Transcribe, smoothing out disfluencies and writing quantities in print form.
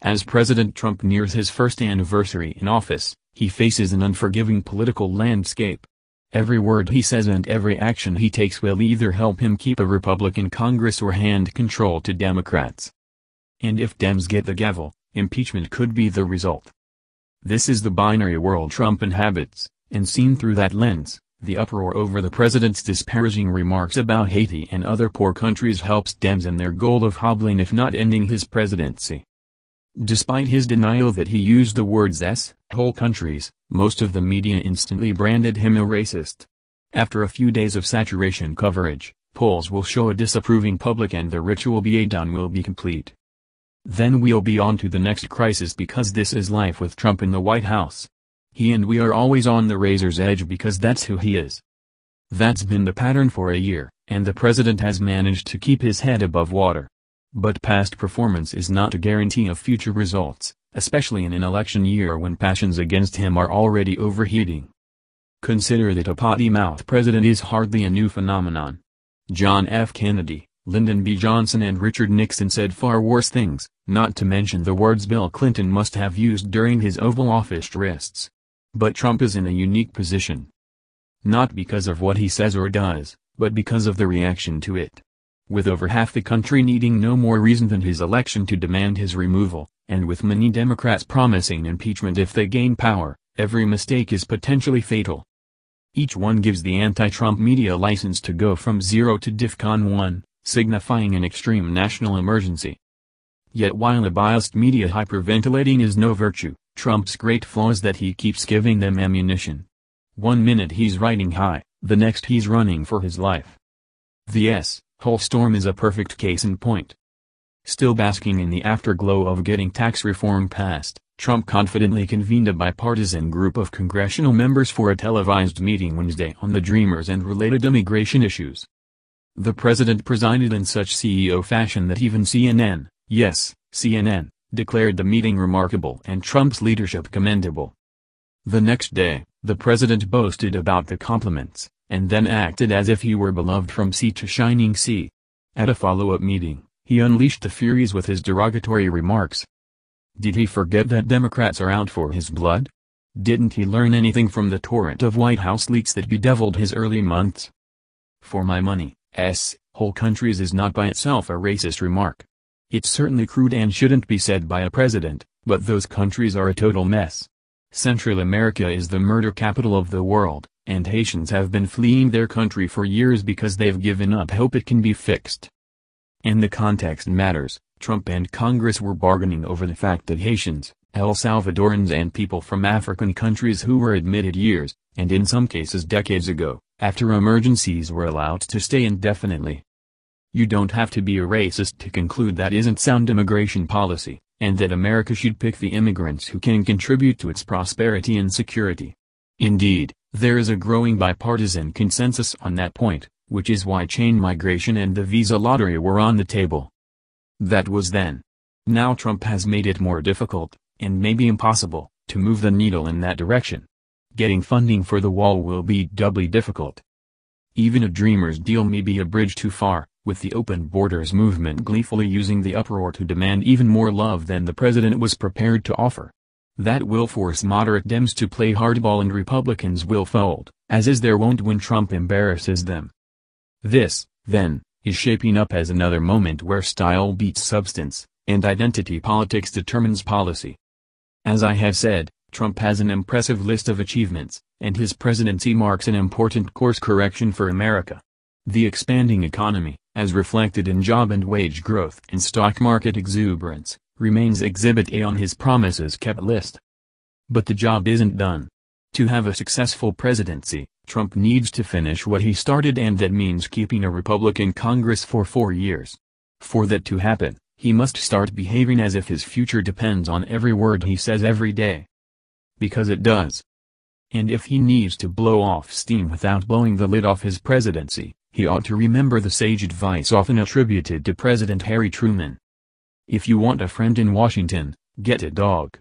As President Trump nears his first anniversary in office, he faces an unforgiving political landscape. Every word he says and every action he takes will either help him keep a Republican Congress or hand control to Democrats. And if Dems get the gavel, impeachment could be the result. This is the binary world Trump inhabits, and seen through that lens, the uproar over the president's disparaging remarks about Haiti and other poor countries helps Dems in their goal of hobbling if not ending his presidency. Despite his denial that he used the words whole countries, most of the media instantly branded him a racist. After a few days of saturation coverage, polls will show a disapproving public and the ritual beatdown will be complete. Then we'll be on to the next crisis because this is life with Trump in the White House. He and we are always on the razor's edge because that's who he is. That's been the pattern for a year, and the president has managed to keep his head above water. But past performance is not a guarantee of future results, especially in an election year when passions against him are already overheating. Consider that a potty-mouthed president is hardly a new phenomenon. John F. Kennedy, Lyndon B. Johnson and Richard Nixon said far worse things, not to mention the words Bill Clinton must have used during his Oval Office trysts. But Trump is in a unique position. Not because of what he says or does, but because of the reaction to it. With over half the country needing no more reason than his election to demand his removal, and with many Democrats promising impeachment if they gain power, every mistake is potentially fatal. Each one gives the anti-Trump media license to go from zero to DEFCON 1, signifying an extreme national emergency. Yet while a biased media hyperventilating is no virtue, Trump's great flaw is that he keeps giving them ammunition. One minute he's riding high, the next he's running for his life. The whole storm is a perfect case in point. Still basking in the afterglow of getting tax reform passed, Trump confidently convened a bipartisan group of congressional members for a televised meeting Wednesday on the Dreamers and related immigration issues. The president presided in such CEO fashion that even CNN, yes, CNN, declared the meeting remarkable and Trump's leadership commendable. The next day, the president boasted about the compliments, and then acted as if he were beloved from sea to shining sea. At a follow-up meeting, he unleashed the Furies with his derogatory remarks. Did he forget that Democrats are out for his blood? Didn't he learn anything from the torrent of White House leaks that bedeviled his early months? For my money, whole countries is not by itself a racist remark. It's certainly crude and shouldn't be said by a president, but those countries are a total mess. Central America is the murder capital of the world, and Haitians have been fleeing their country for years because they've given up hope it can be fixed. And the context matters. Trump and Congress were bargaining over the fact that Haitians, El Salvadorans and people from African countries who were admitted years, and in some cases decades ago, after emergencies were allowed to stay indefinitely. You don't have to be a racist to conclude that isn't sound immigration policy, and that America should pick the immigrants who can contribute to its prosperity and security. Indeed, there is a growing bipartisan consensus on that point, which is why chain migration and the visa lottery were on the table. That was then. Now Trump has made it more difficult, and maybe impossible, to move the needle in that direction. Getting funding for the wall will be doubly difficult. Even a Dreamers deal may be a bridge too far, with the Open Borders movement gleefully using the uproar to demand even more love than the president was prepared to offer. That will force moderate Dems to play hardball and Republicans will fold, as is their wont when Trump embarrasses them. This, then, is shaping up as another moment where style beats substance, and identity politics determines policy. As I have said, Trump has an impressive list of achievements, and his presidency marks an important course correction for America. The expanding economy, as reflected in job and wage growth and stock market exuberance, remains Exhibit A on his promises-kept list. But the job isn't done. To have a successful presidency, Trump needs to finish what he started, and that means keeping a Republican Congress for 4 years. For that to happen, he must start behaving as if his future depends on every word he says every day. Because it does. And if he needs to blow off steam without blowing the lid off his presidency, he ought to remember the sage advice often attributed to President Harry Truman. If you want a friend in Washington, get a dog.